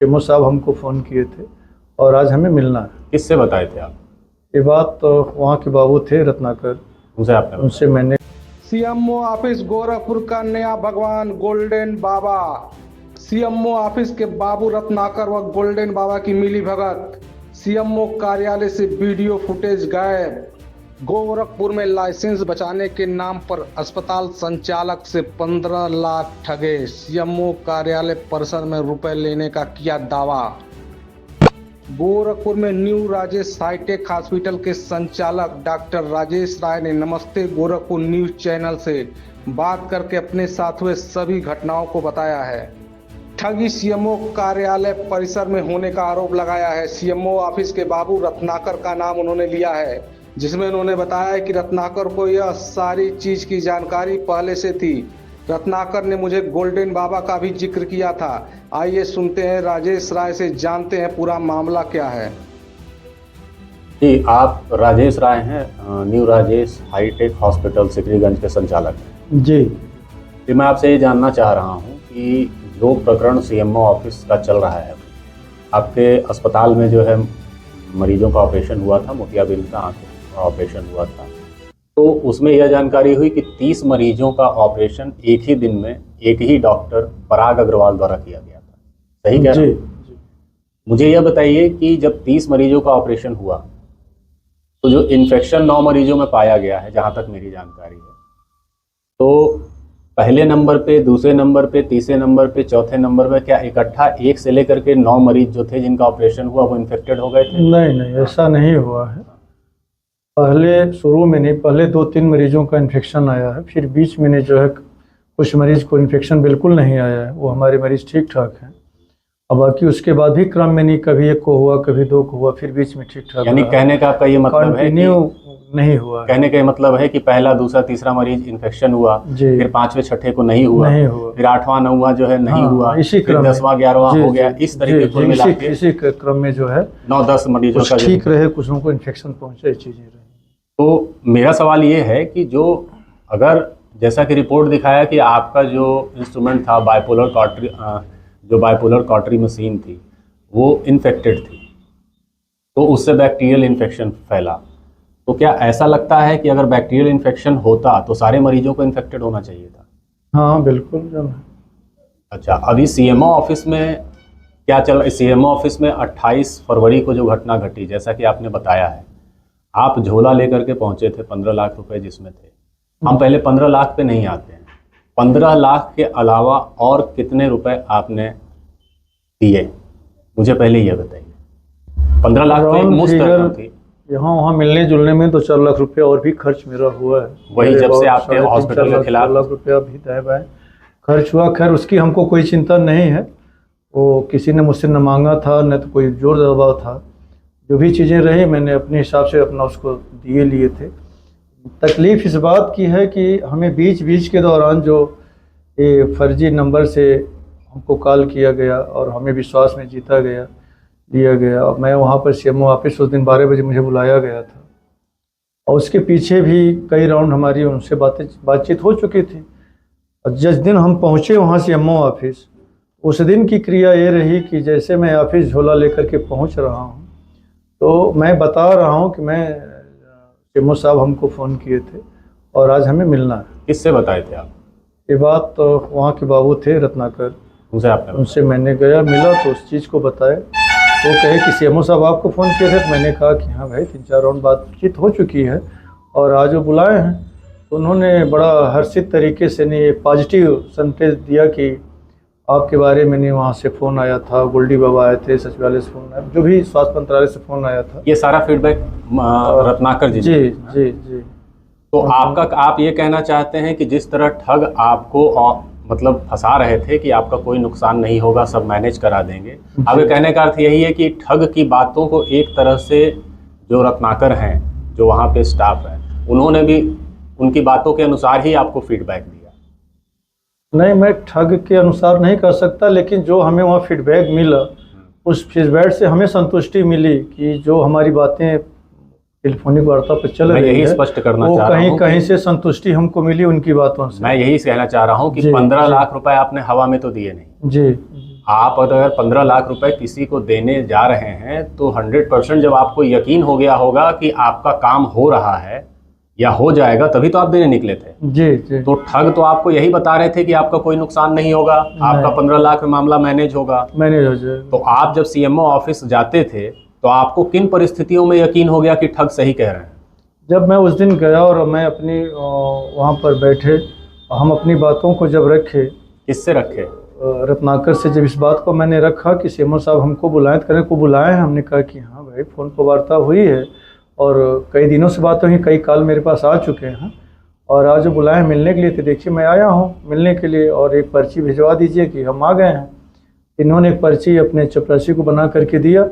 CMO साहब हमको phone किए थे और आज हमें मिलना है। किससे बताए थे आप? ये बात तो वहाँ के बाबू थे रत्नाकर, उनसे मैंने। सीएमओ ऑफिस गोरखपुर का नया भगवान गोल्डन बाबा। सीएमओ ऑफिस के बाबू रत्नाकर व गोल्डन बाबा की मिली भगत। सीएमओ कार्यालय से वीडियो फुटेज गायब। गोरखपुर में लाइसेंस बचाने के नाम पर अस्पताल संचालक से 15 लाख ठगे। सीएमओ कार्यालय परिसर में रुपए लेने का किया दावा। गोरखपुर में न्यू राजेश हाईटेक हॉस्पिटल के संचालक डॉक्टर राजेश राय ने नमस्ते गोरखपुर न्यूज चैनल से बात करके अपने साथ हुए सभी घटनाओं को बताया है। ठगी सीएमओ कार्यालय परिसर में होने का आरोप लगाया है। सीएमओ ऑफिस के बाबू रत्नाकर का नाम उन्होंने लिया है, जिसमें उन्होंने बताया कि रत्नाकर को यह सारी चीज की जानकारी पहले से थी। रत्नाकर ने मुझे गोल्डन बाबा का भी जिक्र किया था। आइए सुनते हैं राजेश राय से, जानते हैं पूरा मामला क्या है। जी, आप राजेश राय हैं, new Rajesh hitech hospital Sikriganj के संचालक हैं। जी मैं आपसे ये जानना चाह रहा हूँ कि जो प्रकरण सीएमओ ऑफिस का चल रहा है, आपके अस्पताल में जो है मरीजों का ऑपरेशन हुआ था, मोतियाबिंद का आंख का ऑपरेशन हुआ था, तो उसमें यह जानकारी हुई कि 30 मरीजों का ऑपरेशन एक ही दिन में एक ही डॉक्टर पराग अग्रवाल द्वारा किया गया था। सही कह रहा हूं? मुझे यह बताइए कि जब 30 मरीजों का ऑपरेशन हुआ तो जो इन्फेक्शन 9 मरीजों में पाया गया है, जहां तक मेरी जानकारी है, तो पहले नंबर पे, दूसरे नंबर पे, तीसरे नंबर पे, चौथे नंबर पे क्या इकट्ठा 1 से लेकर के 9 मरीज जो थे जिनका ऑपरेशन हुआ वो इन्फेक्टेड हो गए थे? नहीं, ऐसा नहीं हुआ है। पहले शुरू में नहीं, पहले 2-3 मरीजों का इन्फेक्शन आया है, फिर बीच में जो है कुछ मरीज को इन्फेक्शन बिल्कुल नहीं आया है, वो हमारे मरीज ठीक ठाक हैं। अब बाकी उसके बाद भी क्रम में नहीं, कभी 1 को हुआ, कभी 2 को हुआ, फिर बीच में ठीक ठाक। यानी कहने का आपका ये मतलब है कि नहीं हुआ, कहने का मतलब है कि पहला, दूसरा, तीसरा मरीज इन्फेक्शन हुआ, फिर 5वें, 6ठे को नहीं हुआ, फिर 8वां, 9वां जो है नहीं हुआ, इसी क्रम, 10वां, 11वां हो गया, इस तरीके को मिला के इसी क्रम में जो है 9-10 मरीजों का ठीक रहे, कुछ को इन्फेक्शन पहुंचे, चीजें रही। तो मेरा सवाल ये है कि जो अगर जैसा कि रिपोर्ट दिखाया कि आपका जो इंस्ट्रूमेंट था बाइपोलर कॉटरी मशीन थी, वो इन्फेक्टेड थी, तो उससे बैक्टीरियल इन्फेक्शन फैला। तो क्या ऐसा लगता है कि अगर बैक्टीरियल इन्फेक्शन होता तो सारे मरीजों को इन्फेक्टेड होना चाहिए था? हाँ बिल्कुल। अच्छा, अभी सीएमओ ऑफिस में क्या चल रहा है? सीएमओ ऑफिस में 28 फरवरी को जो घटना घटी, जैसा कि आपने बताया है, आप झोला लेकर के पहुंचे थे 15 लाख रुपए जिसमें थे। हम पहले 15 लाख पे नहीं आते हैं, 15 लाख के अलावा और कितने रुपए आपने दिए, मुझे पहले यह बताइए। 15 लाख तो एक मुश्त रकम थी। यहाँ वहाँ मिलने जुलने में तो 4 लाख रुपया और भी खर्च मेरा हुआ है। वही जब से आपके हॉस्पिटल के खिलाफ 4 लाख रुपया भी दाएं बाएं खर्च हुआ। खैर उसकी हमको कोई चिंता नहीं है, वो किसी ने मुझसे न मांगा था न तो कोई जोर दबाव था। जो भी चीज़ें रही मैंने अपने हिसाब से अपना उसको लिए थे। तकलीफ़ इस बात की है कि हमें बीच के दौरान जो ये फर्जी नंबर से हमको कॉल किया गया और हमें विश्वास में जीता गया, लिया गया। और मैं वहाँ पर सीएमओ ऑफिस उस दिन 12 बजे मुझे बुलाया गया था और उसके पीछे भी कई राउंड हमारी उनसे बातचीत हो चुकी थी। और जिस दिन हम पहुँचे वहाँ सीएमओ ऑफिस, उस दिन की क्रिया ये रही कि जैसे मैं ऑफिस झोला लेकर के पहुँच रहा हूँ तो मैं बता रहा हूँ कि मैं सीएमओ साहब हमको फ़ोन किए थे और आज हमें मिलना है। किससे बताए थे आप? ये बात तो वहाँ के बाबू थे रत्नाकर, उनसे मैंने गया, मिला तो उस चीज़ को बताया। वो कहे कि सीएमओ साहब आपको फ़ोन किए थे, तो मैंने कहा कि हाँ भाई 3-4 राउंड बातचीत हो चुकी है और आज वो बुलाए हैं। तो उन्होंने बड़ा हर्षित तरीके से ने पॉजिटिव संदेश दिया कि आपके बारे में नहीं, वहाँ से फ़ोन आया था, गोल्डी बाबा आए थे, सचिवालय से फ़ोन आया, जो भी स्वास्थ्य मंत्रालय से फ़ोन आया था। ये सारा फीडबैक रत्नाकर जी? जी। तो आप ये कहना चाहते हैं कि जिस तरह ठग आपको मतलब फंसा रहे थे कि आपका कोई नुकसान नहीं होगा, सब मैनेज करा देंगे, आपके कहने का अर्थ यही है कि ठग की बातों को एक तरह से जो रत्नाकर हैं, जो वहाँ पे स्टाफ है, उन्होंने भी उनकी बातों के अनुसार ही आपको फीडबैक दिया? नहीं, मैं ठग के अनुसार नहीं कर सकता, लेकिन जो हमें वहाँ फीडबैक मिला उस फीडबैक से हमें संतुष्टि मिली कि जो हमारी बातें टेलीफोनिक वार्ता पर चल रही है, यही स्पष्ट करना चाह रहा हूं, कहीं से संतुष्टि हमको मिली उनकी बातों से। मैं यही कहना चाह रहा हूं कि 15 लाख रुपए आपने हवा में तो दिए नहीं। जी। आप अगर 15 लाख रुपए किसी को देने जा रहे हैं तो 100% जब आपको यकीन हो गया होगा कि आपका काम हो रहा है या हो जाएगा, तभी तो आप देने निकले थे। जी जी। तो ठग तो आपको यही बता रहे थे कि आपका कोई नुकसान नहीं होगा, आपका 15 लाख में मामला मैनेज होगा। मैनेज हो जाएगा। तो आप जब सीएमओ ऑफिस जाते थे तो आपको किन परिस्थितियों में यकीन हो गया कि ठग सही कह रहे हैं? जब मैं उस दिन गया और मैं अपनी वहाँ पर बैठे, हम अपनी बातों को जब रखे, किससे रखे? रत्नाकर से जब इस बात को मैंने रखा कि सीएमओ साहब हमको बुलाएं, करने को बुलाए हैं, हमने कहा कि हाँ भाई फ़ोन पर वार्ता हुई है और कई दिनों से बात हुई, कई कॉल मेरे पास आ चुके हैं और आज बुलाए मिलने के लिए, तो देखिए मैं आया हूँ मिलने के लिए और एक पर्ची भिजवा दीजिए कि हम आ गए हैं। इन्होंने एक पर्ची अपने चपरासी को बना करके दिया,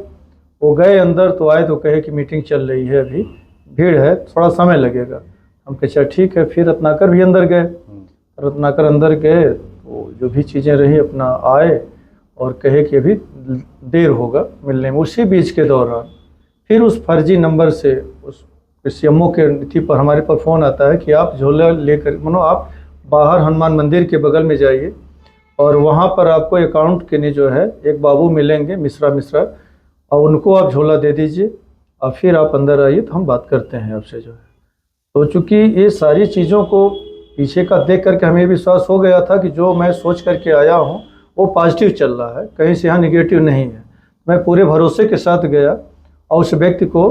वो गए अंदर, तो आए तो कहे कि मीटिंग चल रही है, अभी भीड़ है, थोड़ा समय लगेगा। हम कहे अच्छा ठीक है। फिर रत्नाकर भी अंदर गए, रत्नाकर अंदर गए तो जो भी चीज़ें रही अपना आए और कहे कि अभी देर होगा मिलने में। उसी बीच के दौरान फिर उस फर्जी नंबर से उस सीएमओ के नीति पर हमारे पर फ़ोन आता है कि आप झोला लेकर, मानो आप बाहर हनुमान मंदिर के बगल में जाइए और वहाँ पर आपको अकाउंट के लिए जो है एक बाबू मिलेंगे, मिश्रा, और उनको आप झोला दे दीजिए और फिर आप अंदर आइए तो हम बात करते हैं आपसे जो है। तो चूँकि ये सारी चीज़ों को पीछे का देख करके हमें विश्वास हो गया था कि जो मैं सोच करके आया हूँ वो पॉजिटिव चल रहा है, कहीं से यहाँ निगेटिव नहीं है। मैं पूरे भरोसे के साथ गया और उस व्यक्ति को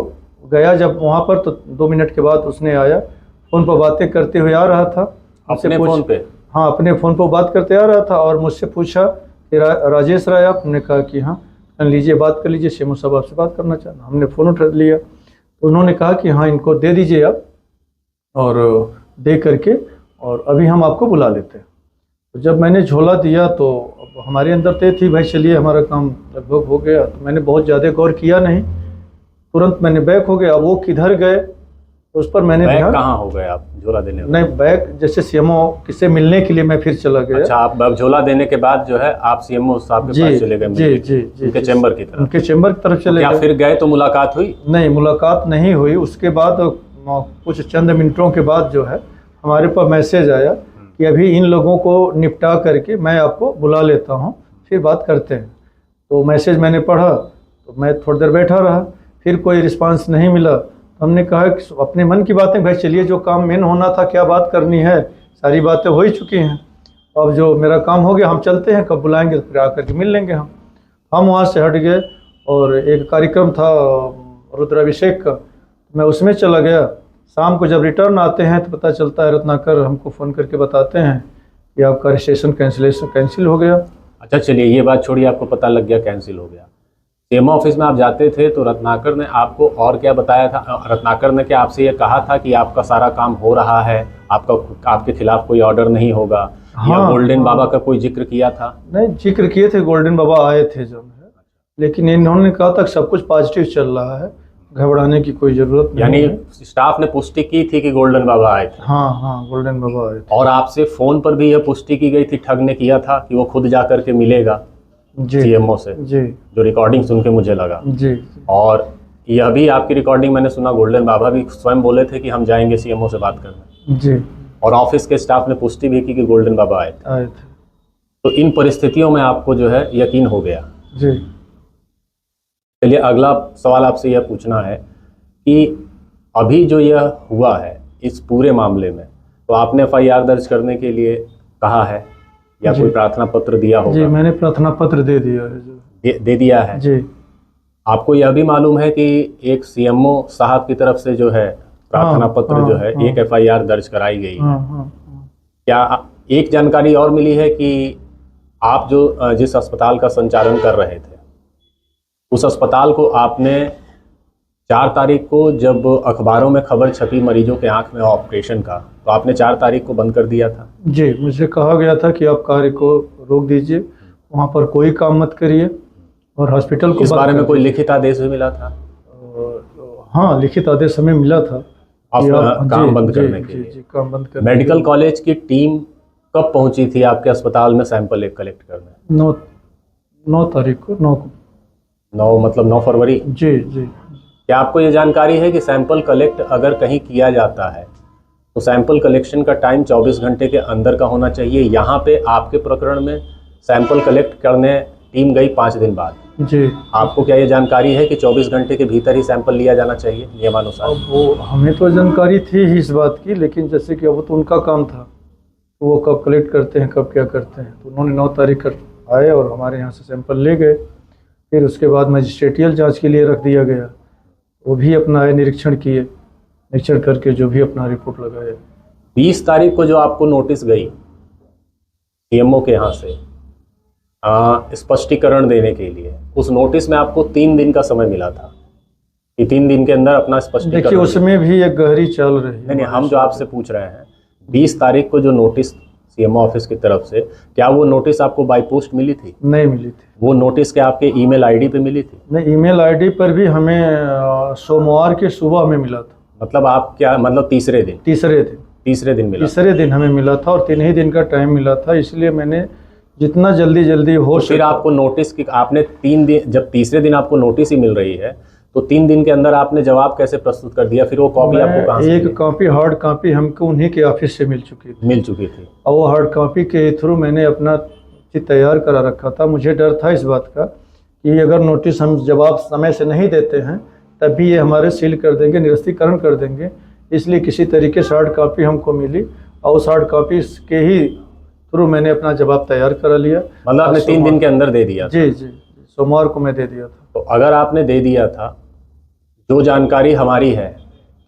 गया जब वहाँ पर, तो 2 मिनट के बाद उसने आया, फ़ोन पर बातें करते हुए आ रहा था। अपने फ़ोन पे? हाँ, अपने फ़ोन पर बात करते आ रहा था और मुझसे पूछा कि राजेश राय आप? हमने कहा कि हाँ। लीजिए बात कर लीजिए, सीएमओ साहब आपसे बात करना चाहना। हमने फ़ोन उठा लिया तो उन्होंने कहा कि हाँ इनको दे दीजिए आप, और दे करके और अभी हम आपको बुला लेते हैं। तो जब मैंने झोला दिया तो अब हमारे अंदर तय थी भाई चलिए हमारा काम लगभग हो गया, तो मैंने बहुत ज़्यादा गौर किया नहीं, तुरंत मैंने बैक हो गया। अब वो किधर गए उस पर मैंने ध्यान। कहाँ हो गए आप झोला देने? नहीं, बैक जैसे सीएमओ किससे मिलने के लिए मैं फिर चला गया। अच्छा, आप झोला देने के बाद जो है आप सीएमओ साहब के पास चले गए? जी जी जी, उनके चैम्बर की तरफ? उनके चैम्बर की तरफ चले गए। क्या फिर गए तो मुलाकात हुई? नहीं, मुलाकात नहीं हुई। उसके बाद कुछ चंद मिनटों के बाद जो है हमारे पास मैसेज आया कि अभी इन लोगों को निपटा करके मैं आपको बुला लेता हूँ, फिर बात करते हैं। तो मैसेज मैंने पढ़ा तो मैं थोड़ी देर बैठा रहा, फिर कोई रिस्पांस नहीं मिला। तो हमने कहा कि अपने मन की बातें, भाई चलिए जो काम मेन होना था, क्या बात करनी है, सारी बातें हो ही चुकी हैं, अब जो मेरा काम हो गया हम चलते हैं, कब बुलाएंगे तो फिर आकर के मिल लेंगे। हम वहाँ से हट गए और एक कार्यक्रम था रुद्राभिषेक का, मैं उसमें चला गया। शाम को जब रिटर्न आते हैं तो पता चलता है रत्नाकर हमको फ़ोन करके बताते हैं कि आपका रजिस्ट्रेशन कैंसिल हो गया। अच्छा चलिए, ये बात छोड़िए, आपको पता लग गया कैंसिल हो गया। सीएमओ ऑफिस में आप जाते थे तो रत्नाकर ने आपको और क्या बताया था? रत्नाकर ने क्या आपसे ये कहा था कि आपका सारा काम हो रहा है, आपके खिलाफ कोई ऑर्डर नहीं होगा? या गोल्डन बाबा का कोई जिक्र किया था? नहीं, जिक्र किए थे, गोल्डन बाबा आए थे जो है, लेकिन इन्होंने कहा था सब कुछ पॉजिटिव चल रहा है, घबराने की कोई ज़रूरत नहीं। यानी स्टाफ ने पुष्टि की थी कि गोल्डन बाबा आए थे? हाँ, गोल्डन बाबा आए थे। और आपसे फ़ोन पर भी यह पुष्टि की गई थी, ठग ने किया था कि वो खुद जा करके मिलेगा सीएमओ से? जी, जो रिकॉर्डिंग सुन के मुझे लगा। जी। और यह भी आपकी रिकॉर्डिंग मैंने सुना, गोल्डन बाबा भी स्वयं बोले थे कि हम जाएंगे सीएमओ से बात करने। जी। और ऑफिस के स्टाफ ने पुष्टि भी की कि गोल्डन बाबा आए थे। तो इन परिस्थितियों में आपको जो है यकीन हो गया? जी। चलिए, अगला सवाल आपसे यह पूछना है कि अभी जो यह हुआ है इस पूरे मामले में, तो आपने FIR दर्ज करने के लिए कहा है या कोई प्रार्थना पत्र दिया होगा? जी, मैंने प्रार्थना पत्र दे दिया है। दे दिया है? जी। आपको यह भी मालूम है कि एक सीएमओ साहब की तरफ से जो है प्रार्थना पत्र जो है एक FIR दर्ज कराई गई है? क्या एक जानकारी और मिली है कि आप जो जिस अस्पताल का संचालन कर रहे थे उस अस्पताल को आपने 4 तारीख को जब अखबारों में खबर छपी मरीजों के आंख में ऑपरेशन का, तो आपने 4 तारीख को बंद कर दिया था? जी, मुझे कहा गया था कि आप कार्य को रोक दीजिए, वहाँ पर कोई काम मत करिए और हॉस्पिटल को। इस बारे में कोई लिखित आदेश भी मिला था? हाँ, लिखित आदेश हमें मिला था काम बंद करने के लिए। काम बंद करने। मेडिकल कॉलेज की टीम कब पहुंची थी आपके अस्पताल में सैंपल कलेक्ट करने? 9 तारीख को। 9 मतलब 9 फरवरी? जी जी। क्या आपको ये जानकारी है कि सैंपल कलेक्ट अगर कहीं किया जाता है तो सैंपल कलेक्शन का टाइम 24 घंटे के अंदर का होना चाहिए? यहाँ पे आपके प्रकरण में सैंपल कलेक्ट करने टीम गई 5 दिन बाद। जी। आपको क्या ये जानकारी है कि 24 घंटे के भीतर ही सैंपल लिया जाना चाहिए नियमानुसार? अब वो हमें तो जानकारी थी ही इस बात की, लेकिन जैसे कि अब तो उनका काम था, तो वो कब कलेक्ट करते हैं कब क्या करते हैं, तो उन्होंने 9 तारीख कर आए और हमारे यहाँ से सैंपल ले गए। फिर उसके बाद मजिस्ट्रेटियल जांच के लिए रख दिया गया, वो भी अपना निरीक्षण किए, निरीक्षण करके जो भी अपना रिपोर्ट लगाए। 20 तारीख को जो आपको नोटिस गई सीएमओ के यहाँ से स्पष्टीकरण देने के लिए, उस नोटिस में आपको 3 दिन का समय मिला था कि 3 दिन के अंदर अपना स्पष्टीकरण। देखिए उसमें भी एक गहरी चल रही है। नहीं, हम जो आपसे पूछ रहे हैं 20 तारीख को जो नोटिस सीएमओ ऑफिस की तरफ से, क्या वो नोटिस आपको बाय पोस्ट मिली थी? नहीं मिली थी। वो नोटिस क्या आपके ईमेल आईडी पे मिली थी? नहीं, ईमेल आईडी पर भी हमें सोमवार के सुबह हमें मिला था। मतलब आप क्या, मतलब तीसरे दिन मिला? तीसरे दिन हमें मिला था और 3 ही दिन का टाइम मिला था, इसलिए मैंने जितना जल्दी हो तो फिर आपको नोटिस की आपने 3 दिन, जब तीसरे दिन आपको नोटिस ही मिल रही है तो 3 दिन के अंदर आपने जवाब कैसे प्रस्तुत कर दिया? फिर वो कॉपी आपको कहाँ से एक मिली? कॉपी, हार्ड कॉपी हमको उन्हीं के ऑफिस से मिल चुकी थी और वो हार्ड कॉपी के थ्रू मैंने अपना चीज तैयार करा रखा था। मुझे डर था इस बात का कि अगर नोटिस हम जवाब समय से नहीं देते हैं तब भी ये हमारे सील कर देंगे, निरस्तीकरण कर देंगे, इसलिए किसी तरीके से हार्ड कॉपी हमको मिली और उस हार्ड कॉपी के ही थ्रू मैंने अपना जवाब तैयार करा लिया। मतलब आपने 3 दिन के अंदर दे दिया? जी, सोमवार को मैं दे दिया था। तो अगर आपने दे दिया था, जो जानकारी हमारी है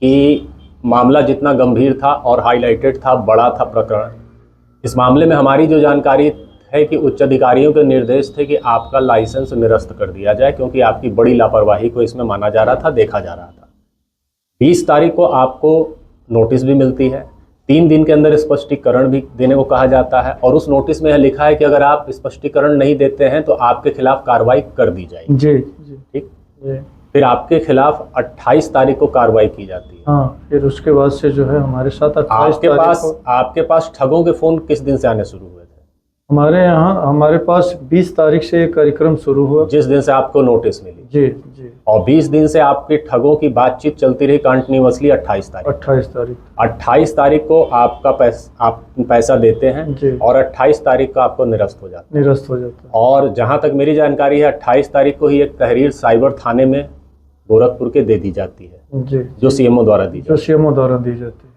कि मामला जितना गंभीर था और हाईलाइटेड था, बड़ा था प्रकरण, इस मामले में हमारी जो जानकारी है कि उच्च अधिकारियों के निर्देश थे कि आपका लाइसेंस निरस्त कर दिया जाए, क्योंकि आपकी बड़ी लापरवाही को इसमें माना जा रहा था, देखा जा रहा था। 20 तारीख को आपको नोटिस भी मिलती है, 3 दिन के अंदर स्पष्टीकरण भी देने को कहा जाता है और उस नोटिस में यह लिखा है कि अगर आप स्पष्टीकरण नहीं देते हैं तो आपके खिलाफ कार्रवाई कर दी जाएगी। जी। ठीक। फिर आपके खिलाफ 28 तारीख को कार्रवाई की जाती है। हाँ, फिर उसके बाद से जो है हमारे साथ 28 आपके पास ठगों के फोन किस दिन से आने शुरू हुए थे? हमारे पास 20 तारीख से एक कार्यक्रम शुरू हुआ, जिस दिन से आपको नोटिस मिली। जी। और 20 दिन से आपके ठगों की बातचीत चलती रही कंटिन्यूअसली। 28 तारीख को आपका आप पैसा देते हैं और 28 तारीख को आपको निरस्त हो जाता है। और जहां तक मेरी जानकारी है 28 तारीख को ही एक तहरीर साइबर थाने में गोरखपुर के दे दी जाती है, जो सीएमओ द्वारा दी जाती है।